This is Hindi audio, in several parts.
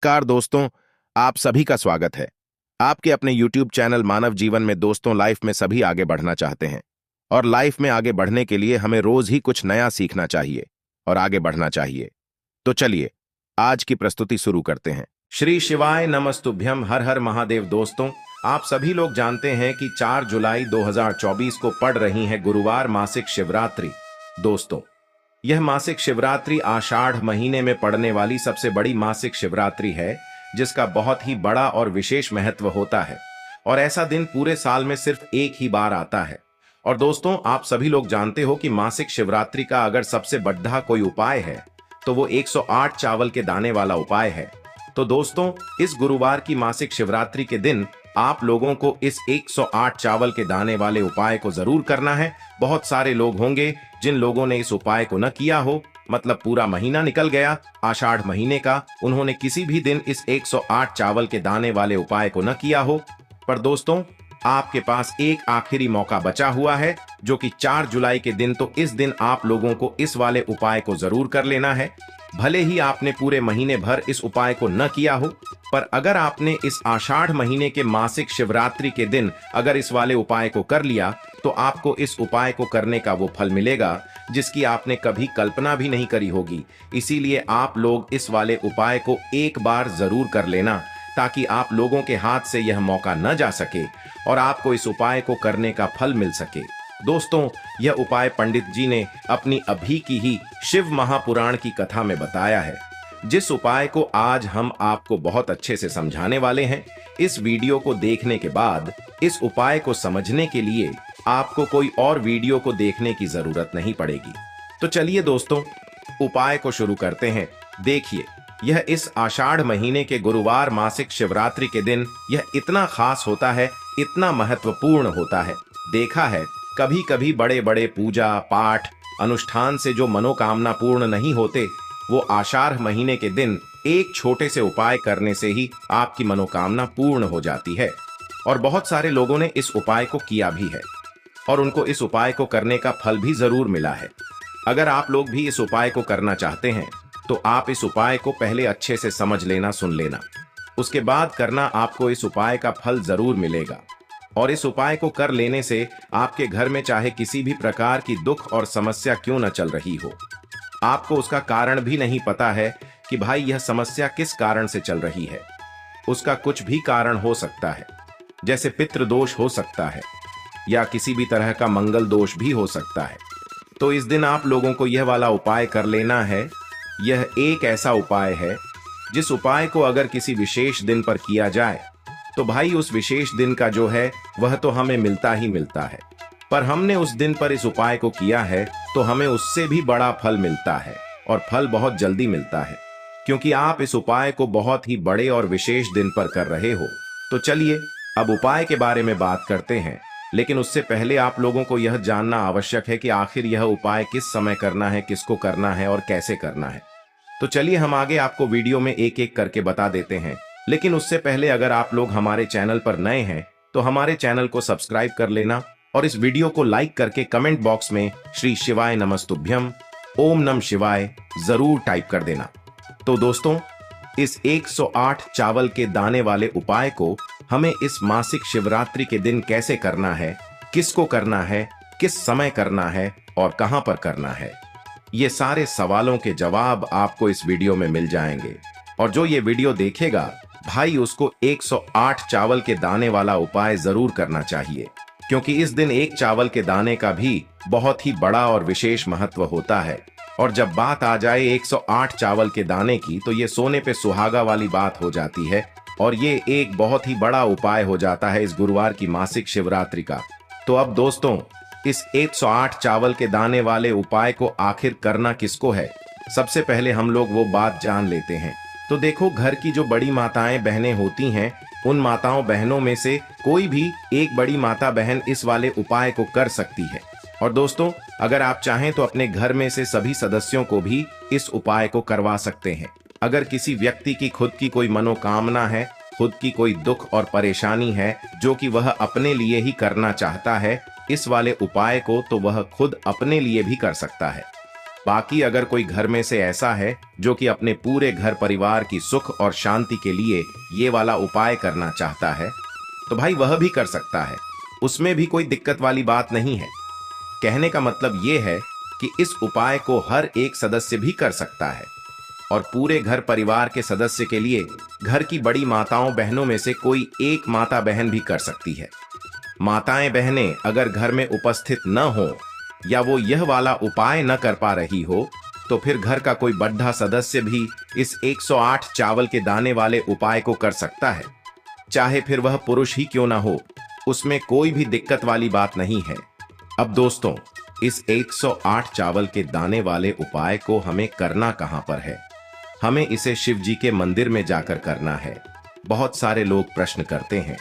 कार दोस्तों, आप सभी का स्वागत है आपके अपने YouTube चैनल मानव जीवन में। दोस्तों, लाइफ में सभी आगे बढ़ना चाहते हैं और लाइफ में आगे बढ़ने के लिए हमें रोज ही कुछ नया सीखना चाहिए और आगे बढ़ना चाहिए। तो चलिए आज की प्रस्तुति शुरू करते हैं। श्री शिवाय नमस्तुभ्यम, हर हर महादेव। दोस्तों, आप सभी लोग जानते हैं कि 4 जुलाई 2024 को पड़ रही है गुरुवार मासिक शिवरात्रि। दोस्तों, यह मासिक शिवरात्रि आषाढ़ महीने में पड़ने वाली सबसे बड़ी मासिक शिवरात्रि है, जिसका बहुत ही बड़ा और विशेष महत्व होता है और ऐसा दिन पूरे साल में सिर्फ एक ही बार आता है। और दोस्तों, आप सभी लोग जानते हो कि मासिक शिवरात्रि का अगर सबसे बड़ा कोई उपाय है तो वो 108 चावल के दाने वाला उपाय है। तो दोस्तों, इस गुरुवार की मासिक शिवरात्रि के दिन आप लोगों को इस 108 चावल के दाने वाले उपाय को जरूर करना है। बहुत सारे लोग होंगे जिन लोगों ने इस उपाय को न किया हो, मतलब पूरा महीना निकल गया आषाढ़ महीने का, उन्होंने किसी भी दिन इस 108 चावल के दाने वाले उपाय को न किया हो। पर दोस्तों, आपके पास एक आखिरी मौका बचा हुआ है, जो कि 4 जुलाई के दिन। तो इस दिन आप लोगों को इस वाले उपाय को जरूर कर लेना है। भले ही आपने पूरे महीने भर इस उपाय को न किया हो, पर अगर आपने इस आषाढ़ महीने के मासिक शिवरात्रि के दिन अगर इस वाले उपाय को कर लिया, तो आपको इस उपाय को करने का वो फल मिलेगा जिसकी आपने कभी कल्पना भी नहीं करी होगी। इसीलिए आप लोग इस वाले उपाय को एक बार जरूर कर लेना, ताकि आप लोगों के हाथ से यह मौका न जा सके और आपको इस उपाय को करने का फल मिल सके। दोस्तों, यह उपाय पंडित जी ने अपनी अभी की ही शिव महापुराण की कथा में बताया है, जिस उपाय को आज हम आपको बहुत अच्छे से समझाने वाले हैं। इस वीडियो को देखने के बाद इस उपाय को समझने के लिए आपको कोई और वीडियो को देखने की जरूरत नहीं पड़ेगी। तो चलिए दोस्तों, उपाय को शुरू करते हैं। देखिए, यह इस आषाढ़ महीने के गुरुवार मासिक शिवरात्रि के दिन यह इतना खास होता है, इतना महत्वपूर्ण होता है। देखा है, कभी कभी बड़े बड़े पूजा पाठ अनुष्ठान से जो मनोकामना पूर्ण नहीं होते, वो आषाढ़ महीने के दिन एक छोटे से उपाय करने से ही आपकी मनोकामना पूर्ण हो जाती है। और बहुत सारे लोगों ने इस उपाय को किया भी है और उनको इस उपाय को करने का फल भी जरूर मिला है। अगर आप लोग भी इस उपाय को करना चाहते हैं, तो आप इस उपाय को पहले अच्छे से समझ लेना, सुन लेना, उसके बाद करना। आपको इस उपाय का फल जरूर मिलेगा। और इस उपाय को कर लेने से आपके घर में चाहे किसी भी प्रकार की दुख और समस्या क्यों न चल रही हो, आपको उसका कारण भी नहीं पता है कि भाई यह समस्या किस कारण से चल रही है। उसका कुछ भी कारण हो सकता है, जैसे पितृ दोष हो सकता है या किसी भी तरह का मंगल दोष भी हो सकता है। तो इस दिन आप लोगों को यह वाला उपाय कर लेना है। यह एक ऐसा उपाय है जिस उपाय को अगर किसी विशेष दिन पर किया जाए, तो भाई उस विशेष दिन का जो है वह तो हमें मिलता ही मिलता है। पर हमने उस दिन पर इस उपाय को किया है तो हमें उससे भी बड़ा फल मिलता है, और फल बहुत जल्दी मिलता है, क्योंकि आप इस उपाय को बहुत ही बड़े और विशेष दिन पर कर रहे हो। तो चलिए अब उपाय के बारे में बात करते हैं, लेकिन उससे पहले आप लोगों को यह जानना आवश्यक है कि आखिर यह उपाय किस समय करना है, किसको करना है और कैसे करना है। तो चलिए हम आगे आपको वीडियो में एक एक करके बता देते हैं। लेकिन उससे पहले अगर आप लोग हमारे चैनल पर नए हैं, तो हमारे चैनल को सब्सक्राइब कर लेना और इस वीडियो को लाइक करके कमेंट बॉक्स में श्री शिवाय नमस्तुभ्यम, ओम नम शिवाय जरूर टाइप कर देना। तो दोस्तों, इस 108 चावल के दाने वाले उपाय को हमें इस मासिक शिवरात्रि के दिन कैसे करना है, किसको करना है, किस समय करना है और कहां पर करना है, ये सारे सवालों के जवाब आपको इस वीडियो में मिल जाएंगे। और जो ये वीडियो देखेगा भाई, उसको 108 चावल के दाने वाला उपाय जरूर करना चाहिए, क्योंकि इस दिन एक चावल के दाने का भी बहुत ही बड़ा और विशेष महत्व होता है। और जब बात आ जाए 108 चावल के दाने की, तो ये सोने पे सुहागा वाली बात हो जाती है और ये एक बहुत ही बड़ा उपाय हो जाता है इस गुरुवार की मासिक शिवरात्रि का। तो अब दोस्तों, इस 108 चावल के दाने वाले उपाय को आखिर करना किसको है, सबसे पहले हम लोग वो बात जान लेते हैं। तो देखो, घर की जो बड़ी माताएं बहनें होती हैं, उन माताओं बहनों में से कोई भी एक बड़ी माता बहन इस वाले उपाय को कर सकती है। और दोस्तों, अगर आप चाहें तो अपने घर में से सभी सदस्यों को भी इस उपाय को करवा सकते हैं। अगर किसी व्यक्ति की खुद की कोई मनोकामना है, खुद की कोई दुख और परेशानी है जो कि वह अपने लिए ही करना चाहता है इस वाले उपाय को, तो वह खुद अपने लिए भी कर सकता है। बाकी अगर कोई घर में से ऐसा है जो कि अपने पूरे घर परिवार की सुख और शांति के लिए ये वाला उपाय करना चाहता है, तो भाई वह भी कर सकता है, उसमें भी कोई दिक्कत वाली बात नहीं है। कहने का मतलब ये है कि इस उपाय को हर एक सदस्य भी कर सकता है और पूरे घर परिवार के सदस्य के लिए घर की बड़ी माताओं बहनों में से कोई एक माता बहन भी कर सकती है। माताएं बहनें अगर घर में उपस्थित न हो या वो यह वाला उपाय न कर पा रही हो, तो फिर घर का कोई बड़ा सदस्य भी इस 108 चावल के दाने वाले उपाय को कर सकता है, चाहे फिर वह पुरुष ही क्यों ना हो, उसमें कोई भी दिक्कत वाली बात नहीं है। अब दोस्तों, इस 108 चावल के दाने वाले उपाय को हमें करना कहां पर है? हमें इसे शिव जी के मंदिर में जाकर करना है। बहुत सारे लोग प्रश्न करते हैं,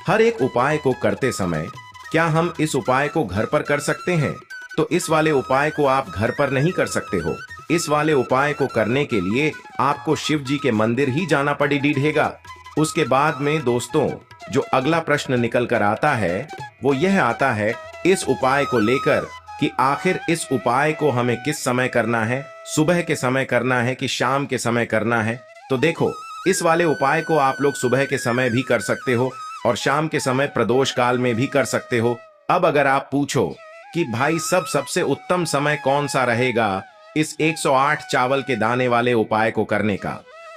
हर एक उपाय को करते समय क्या हम इस उपाय को घर पर कर सकते हैं? तो इस वाले उपाय को आप घर पर नहीं कर सकते हो। इस वाले उपाय को करने के लिए आपको शिव जी के मंदिर ही जाना पड़ेगा। उसके बाद में दोस्तों, जो अगला प्रश्न निकल कर आता है वो यह आता है इस उपाय को लेकर कि आखिर इस उपाय को हमें किस समय करना है, सुबह के समय करना है कि शाम के समय करना है? तो देखो, इस वाले उपाय को आप लोग सुबह के समय भी कर सकते हो और शाम के समय प्रदोष काल में भी कर सकते हो। अब अगर आप पूछो कि भाई सबसे उत्तम समय कौन सा रहेगा इस 108 चावल के दाने वाले उपाय को करने का,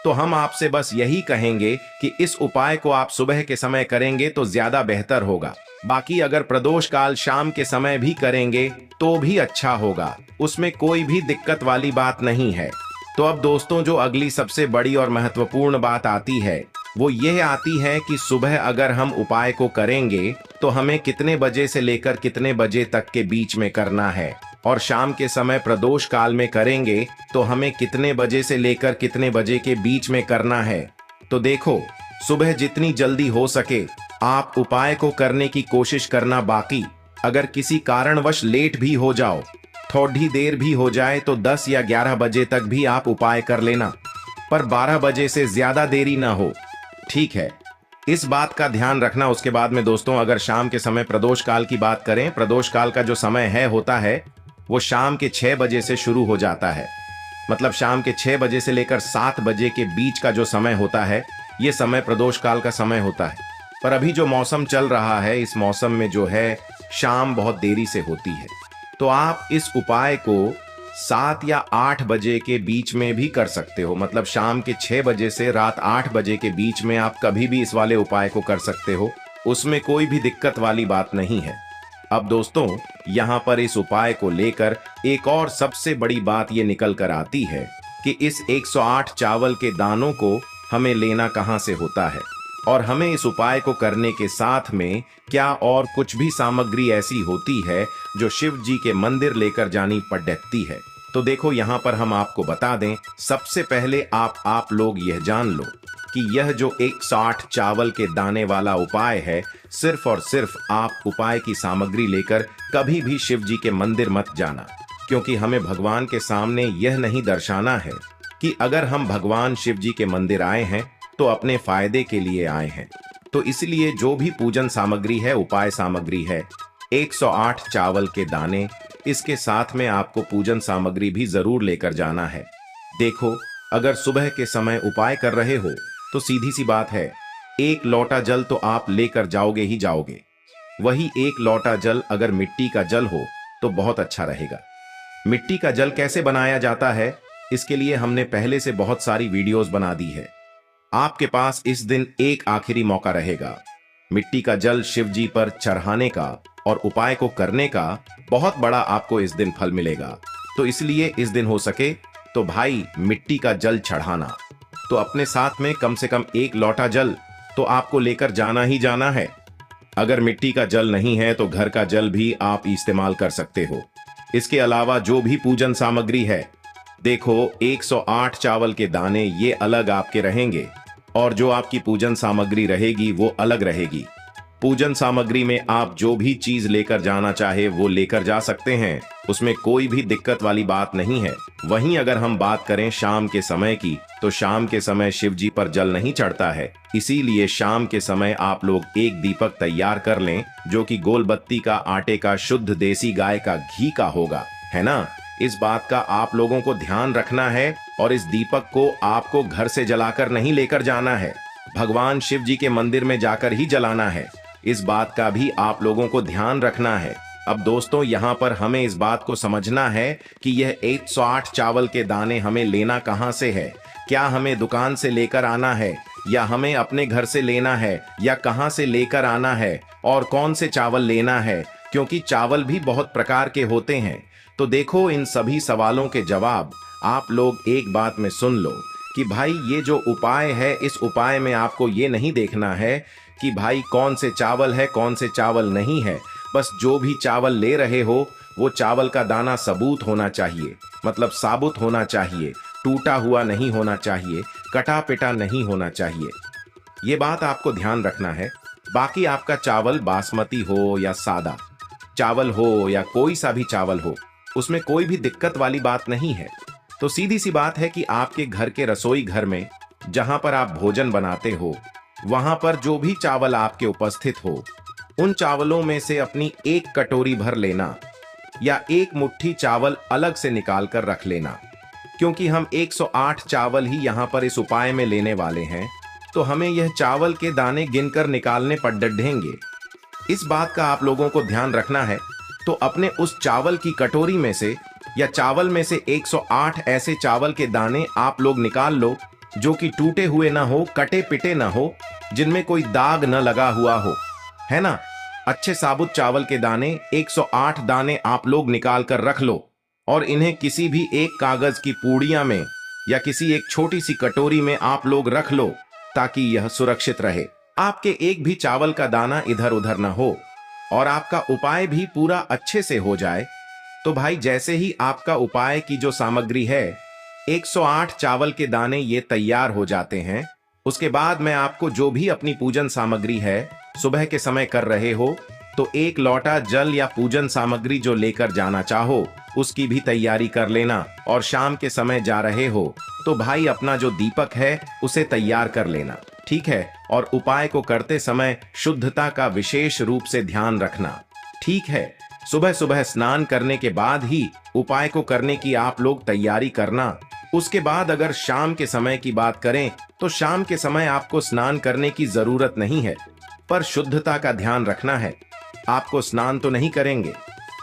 तो हम आपसे बस यही कहेंगे कि इस उपाय को आप सुबह के समय करेंगे तो ज्यादा बेहतर होगा। बाकी अगर प्रदोष काल शाम के समय भी करेंगे तो भी अच्छा होगा, उसमें कोई भी दिक्कत वाली बात नहीं है। तो अब दोस्तों, जो अगली सबसे बड़ी और महत्वपूर्ण बात आती है वो यह आती है कि सुबह अगर हम उपाय को करेंगे तो हमें कितने बजे से लेकर कितने बजे तक के बीच में करना है, और शाम के समय प्रदोष काल में करेंगे तो हमें कितने बजे से लेकर कितने बजे के बीच में करना है। तो देखो, सुबह जितनी जल्दी हो सके आप उपाय को करने की कोशिश करना। बाकी अगर किसी कारणवश लेट भी हो जाओ, थोड़ी देर भी हो जाए, तो 10 या 11 बजे तक भी आप उपाय कर लेना, पर 12 बजे से ज्यादा देरी ना हो, ठीक है? इस बात का ध्यान रखना। उसके बाद में दोस्तों, अगर शाम के समय प्रदोष काल की बात करें, प्रदोष काल का जो समय है होता है वो शाम के 6 बजे से शुरू हो जाता है। मतलब शाम के 6 बजे से लेकर 7 बजे के बीच का जो समय होता है, ये समय प्रदोष काल का समय होता है। पर अभी जो मौसम चल रहा है, इस मौसम में जो है शाम बहुत देरी से होती है, तो आप इस उपाय को 7 या 8 बजे के बीच में भी कर सकते हो। मतलब शाम के 6 बजे से रात 8 बजे के बीच में आप कभी भी इस वाले उपाय को कर सकते हो, उसमें कोई भी दिक्कत वाली बात नहीं है। अब दोस्तों, यहाँ पर इस उपाय को लेकर एक और सबसे बड़ी बात ये निकल कर आती है कि इस 108 चावल के दानों को हमें लेना कहाँ से होता है, और हमें इस उपाय को करने के साथ में क्या और कुछ भी सामग्री ऐसी होती है जो शिव जी के मंदिर लेकर जानी पड़ती है। तो देखो, यहाँ पर हम आपको बता दें, सबसे पहले आप लोग यह जान लो कि यह जो 108 चावल के दाने वाला उपाय है, सिर्फ और सिर्फ आप उपाय की सामग्री लेकर कभी भी शिव जी के मंदिर मत जाना, क्योंकि हमें भगवान के सामने यह नहीं दर्शाना है कि अगर हम भगवान शिव जी के मंदिर आए हैं तो अपने फायदे के लिए आए हैं। तो इसलिए जो भी पूजन सामग्री है, उपाय सामग्री है, 108 चावल के दाने, इसके साथ में आपको पूजन सामग्री भी जरूर लेकर जाना है। देखो, अगर सुबह के समय उपाय कर रहे हो तो सीधी सी बात है, 1 लोटा जल तो आप लेकर जाओगे ही जाओगे। वही 1 लोटा जल अगर मिट्टी का जल हो तो बहुत अच्छा रहेगा। मिट्टी का जल कैसे बनाया जाता है, इसके लिए हमने पहले से बहुत सारी वीडियोस बना दी है। आपके पास इस दिन एक आखिरी मौका रहेगा मिट्टी का जल शिव जी पर चढ़ाने का और उपाय को करने का। बहुत बड़ा आपको इस दिन फल मिलेगा। तो इसलिए इस दिन हो सके तो भाई मिट्टी का जल चढ़ाना, तो अपने साथ में कम से कम 1 लोटा जल तो आपको लेकर जाना ही जाना है। अगर मिट्टी का जल नहीं है तो घर का जल भी आप इस्तेमाल कर सकते हो। इसके अलावा जो भी पूजन सामग्री है, देखो 108 चावल के दाने ये अलग आपके रहेंगे और जो आपकी पूजन सामग्री रहेगी वो अलग रहेगी। पूजन सामग्री में आप जो भी चीज लेकर जाना चाहे वो लेकर जा सकते हैं, उसमें कोई भी दिक्कत वाली बात नहीं है। वहीं अगर हम बात करें शाम के समय की, तो शाम के समय शिव जी पर जल नहीं चढ़ता है, इसीलिए शाम के समय आप लोग एक दीपक तैयार कर लें जो कि गोल बत्ती का, आटे का, शुद्ध देसी गाय का घी का होगा, है ना। इस बात का आप लोगों को ध्यान रखना है और इस दीपक को आपको घर से जलाकर नहीं लेकर जाना है, भगवान शिव जी के मंदिर में जाकर ही जलाना है। इस बात का भी आप लोगों को ध्यान रखना है। अब दोस्तों, यहाँ पर हमें इस बात को समझना है कि यह 108 चावल के दाने हमें लेना कहाँ से है। क्या हमें दुकान से लेकर आना है या हमें अपने घर से लेना है या कहाँ से लेकर आना है और कौन से चावल लेना है, क्योंकि चावल भी बहुत प्रकार के होते हैं। तो देखो, इन सभी सवालों के जवाब आप लोग एक बात में सुन लो कि भाई ये जो उपाय है, इस उपाय में आपको ये नहीं देखना है कि भाई कौन से चावल है कौन से चावल नहीं है। बस जो भी चावल ले रहे हो वो चावल का दाना सबूत होना चाहिए, मतलब साबुत होना चाहिए, टूटा हुआ नहीं होना चाहिए, कटा पिटा नहीं होना चाहिए। ये बात आपको ध्यान रखना है। बाकी आपका चावल बासमती हो या सादा चावल हो या कोई सा भी चावल हो, उसमें कोई भी दिक्कत वाली बात नहीं है। तो सीधी सी बात है कि आपके घर के रसोई घर में जहां पर आप भोजन बनाते हो, वहां पर जो भी चावल आपके उपस्थित हो, उन चावलों में से अपनी एक कटोरी भर लेना या एक मुट्ठी चावल अलग से निकाल कर रख लेना। क्योंकि हम 108 चावल ही यहाँ पर इस उपाय में लेने वाले हैं, तो हमें यह चावल के दाने गिनकर निकालने पर डढेंगे। इस बात का आप लोगों को ध्यान रखना है। तो अपने उस चावल की कटोरी में से या चावल में से 108 ऐसे चावल के दाने आप लोग निकाल लो जो कि टूटे हुए ना हो, कटे पिटे ना हो, जिनमें कोई दाग न लगा हुआ हो, है ना। अच्छे साबुत चावल के दाने 108 दाने आप लोग निकाल कर रख लो और इन्हें किसी भी एक कागज की पूड़िया में या किसी एक छोटी सी कटोरी में आप लोग रख लो, ताकि यह सुरक्षित रहे। आपके एक भी चावल का दाना इधर उधर न हो और आपका उपाय भी पूरा अच्छे से हो जाए। तो भाई, जैसे ही आपका उपाय की जो सामग्री है, 108 चावल के दाने ये तैयार हो जाते हैं, उसके बाद मैं आपको जो भी अपनी पूजन सामग्री है, सुबह के समय कर रहे हो तो एक लोटा जल या पूजन सामग्री जो लेकर जाना चाहो उसकी भी तैयारी कर लेना। और शाम के समय जा रहे हो तो भाई अपना जो दीपक है उसे तैयार कर लेना, ठीक है। और उपाय को करते समय शुद्धता का विशेष रूप से ध्यान रखना, ठीक है। सुबह सुबह स्नान करने के बाद ही उपाय को करने की आप लोग तैयारी करना। उसके बाद अगर शाम के समय की बात करें तो शाम के समय आपको स्नान करने की जरूरत नहीं है, पर शुद्धता का ध्यान रखना है। आपको स्नान तो नहीं करेंगे,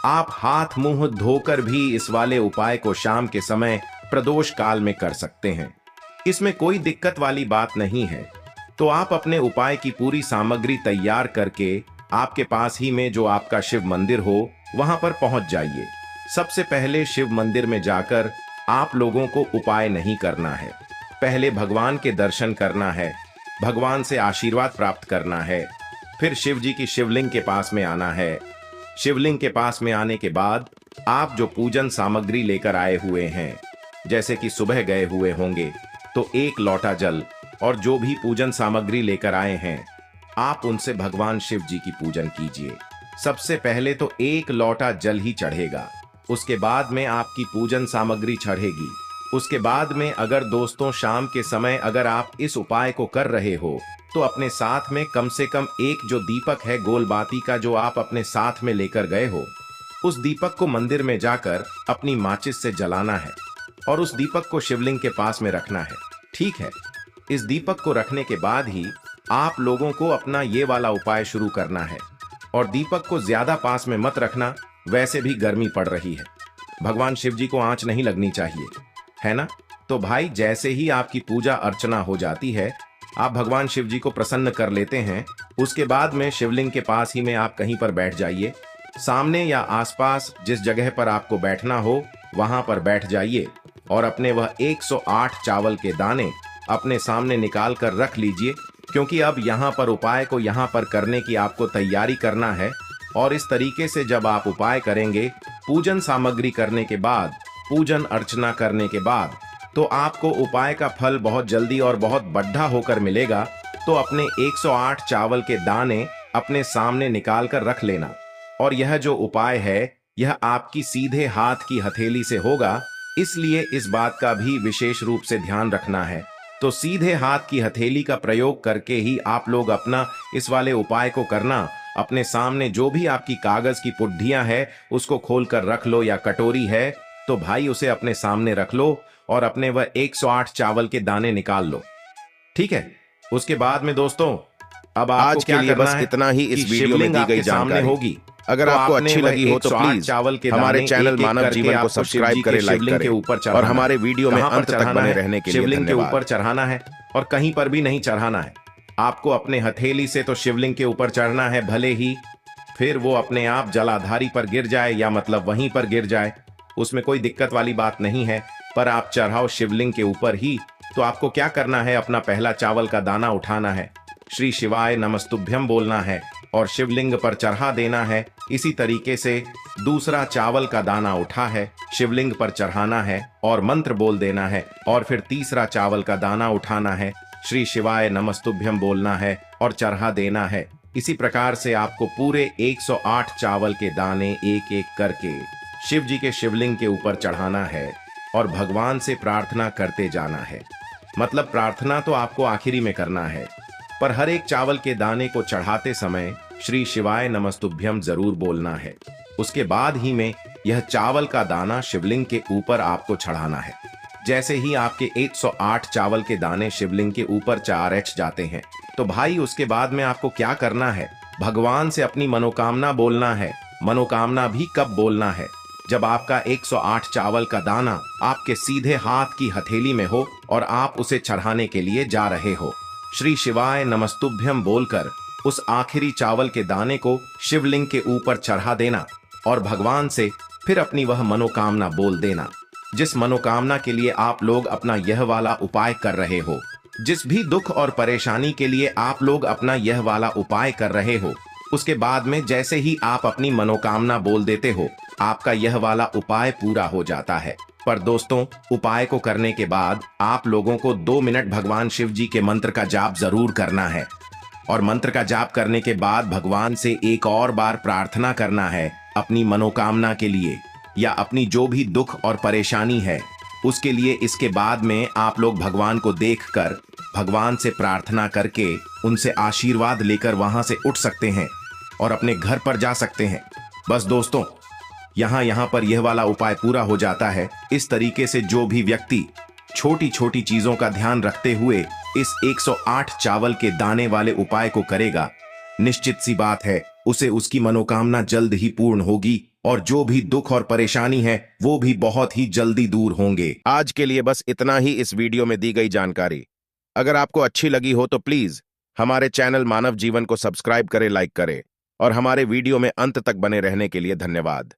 आप हाथ मुंह धोकर भी इस वाले उपाय को शाम के समय प्रदोष काल में कर सकते हैं। इसमें कोई दिक्कत वाली बात नहीं है। तो आप अपने उपाय की पूरी सामग्री तैयार करके आपके पास ही में जो आपका शिव मंदिर हो वहां पर पहुंच जाइए। सबसे पहले शिव मंदिर में जाकर आप लोगों को उपाय नहीं करना है, पहले भगवान के दर्शन करना है, भगवान से आशीर्वाद प्राप्त करना है। फिर शिव जी की शिवलिंग के पास में आना है। शिवलिंग के पास में आने के बाद आप जो पूजन सामग्री लेकर आए हुए हैं, जैसे कि सुबह गए हुए होंगे तो एक लोटा जल और जो भी पूजन सामग्री लेकर आए हैं, आप उनसे भगवान शिव जी की पूजन कीजिए। सबसे पहले तो एक लोटा जल ही चढ़ेगा, उसके बाद में आपकी पूजन सामग्री चढ़ेगी। उसके बाद में अगर दोस्तों शाम के समय अगर आप इस उपाय को कर रहे हो तो अपने साथ में कम से कम एक जो दीपक है गोल बाती का, जो आप अपने साथ में लेकर गए हो, उस दीपक को मंदिर में जाकर अपनी माचिस से जलाना है और उस दीपक को शिवलिंग के पास में रखना है, ठीक है। इस दीपक को रखने के बाद ही आप लोगों को अपना ये वाला उपाय शुरू करना है। और दीपक को ज्यादा पास में मत रखना, वैसे भी गर्मी पड़ रही है, भगवान शिव जी को आंच नहीं लगनी चाहिए, है ना। तो भाई, जैसे ही आपकी पूजा अर्चना हो जाती है, आप भगवान शिव जी को प्रसन्न कर लेते हैं, उसके बाद में शिवलिंग के पास ही में आप कहीं पर बैठ जाइए। सामने या आसपास जिस जगह पर आपको बैठना हो वहां पर बैठ जाइए और अपने वह 108 चावल के दाने अपने सामने निकाल कर रख लीजिए, क्योंकि अब यहाँ पर उपाय को यहाँ पर करने की आपको तैयारी करना है। और इस तरीके से जब आप उपाय करेंगे, पूजन सामग्री करने के बाद, पूजन अर्चना करने के बाद, तो आपको उपाय का फल बहुत जल्दी और बहुत बढ़ा होकर मिलेगा। तो अपने 108 चावल के दाने अपने सामने निकाल कर रख लेना। और यह जो उपाय है यह आपकी सीधे हाथ की हथेली से होगा, इसलिए इस बात का भी विशेष रूप से ध्यान रखना है। तो सीधे हाथ की हथेली का प्रयोग करके ही आप लोग अपना इस वाले उपाय को करना। अपने सामने जो भी आपकी कागज की पुड्डियां है उसको खोल कर रख लो या कटोरी है, तो भाई उसे अपने सामने रख लो और अपने वह 108 चावल के दाने निकाल लो। ठीक है। उसके बाद में दोस्तों अब आपको आज के क्या लिए करना बस है इतना ही कि इस वीडियो में शिवलिंग दी गई आपके सामने जानकारी होगी। अगर तो आपको आपने अच्छी वह लगी हो तो 108 प्लीज चावल के हमारे दाने चैनल एक-एक मानव करके जीवन को आपको शिव सब्सक्राइब जी के करें, लाइक शिवलिंग के करें ऊपर और चढ़ाना हमारे है। वीडियो में कहां पर अंत तक चढ़ाना बने है? रहने के लिए शिवलिंग के धन्यवाद। ऊपर चढ़ाना है और कहीं पर भी नहीं चढ़ाना है। आपको अपने हथेली से तो शिवलिंग के ऊपर चढ़ना है, भले ही फिर वो अपने आप जलाधारी पर गिर जाए या मतलब वहीं पर गिर जाए, उसमें कोई दिक्कत वाली बात नहीं है। पर आप चढ़ाओ शिवलिंग के ऊपर ही। तो आपको क्या करना है, अपना पहला चावल का दाना उठाना है, श्री शिवाय नमस्तुभ्यम बोलना है और शिवलिंग पर चढ़ा देना है। इसी तरीके से दूसरा चावल का दाना उठा है, शिवलिंग पर चढ़ाना है और मंत्र बोल देना है। और फिर तीसरा चावल का दाना उठाना है, श्री शिवाय नमस्तुभ्यम बोलना है और चढ़ा देना है। इसी प्रकार से आपको पूरे 108 चावल के दाने एक एक करके शिव जी के शिवलिंग के ऊपर चढ़ाना है और भगवान से प्रार्थना करते जाना है। मतलब प्रार्थना तो आपको आखिरी में करना है, पर हर एक चावल के दाने को चढ़ाते समय श्री शिवाय नमस्तुभ्यम जरूर बोलना है। उसके बाद ही में यह चावल का दाना शिवलिंग के ऊपर आपको चढ़ाना है। जैसे ही आपके 108 चावल के दाने शिवलिंग के ऊपर चारच जाते हैं, तो भाई उसके बाद में आपको क्या करना है, भगवान से अपनी मनोकामना बोलना है। मनोकामना भी कब बोलना है, जब आपका 108 चावल का दाना आपके सीधे हाथ की हथेली में हो और आप उसे चढ़ाने के लिए जा रहे हो। श्री शिवाय नमस्तुभ्यम बोलकर उस आखिरी चावल के दाने को शिवलिंग के ऊपर चढ़ा देना और भगवान से फिर अपनी वह मनोकामना बोल देना, जिस मनोकामना के लिए आप लोग अपना यह वाला उपाय कर रहे हो। जिस भी दुख और परेशानी के लिए आप लोग अपना यह वाला उपाय कर रहे हो, उसके बाद में जैसे ही आप अपनी मनोकामना बोल देते हो, आपका यह वाला उपाय पूरा हो जाता है। पर दोस्तों, उपाय को करने के बाद आप लोगों को 2 मिनट भगवान शिव जी के मंत्र का जाप जरूर करना है और मंत्र का जाप करने के बाद भगवान से एक और बार प्रार्थना करना है अपनी मनोकामना के लिए या अपनी जो भी दुख और परेशानी है उसके लिए। इसके बाद में आप लोग भगवान को देखकर भगवान से प्रार्थना करके उनसे आशीर्वाद लेकर वहां से उठ सकते हैं और अपने घर पर जा सकते हैं। बस दोस्तों, यहाँ पर यह वाला उपाय पूरा हो जाता है। इस तरीके से जो भी व्यक्ति छोटी छोटी चीजों का ध्यान रखते हुए इस 108 चावल के दाने वाले उपाय को करेगा, निश्चित सी बात है उसे उसकी मनोकामना जल्द ही पूर्ण होगी और जो भी दुख और परेशानी है वो भी बहुत ही जल्दी दूर होंगे। आज के लिए बस इतना ही इस वीडियो में दी गई जानकारी। अगर आपको अच्छी लगी हो तो प्लीज हमारे चैनल मानव जीवन को सब्सक्राइब करें, लाइक करें और हमारे वीडियो में अंत तक बने रहने के लिए धन्यवाद।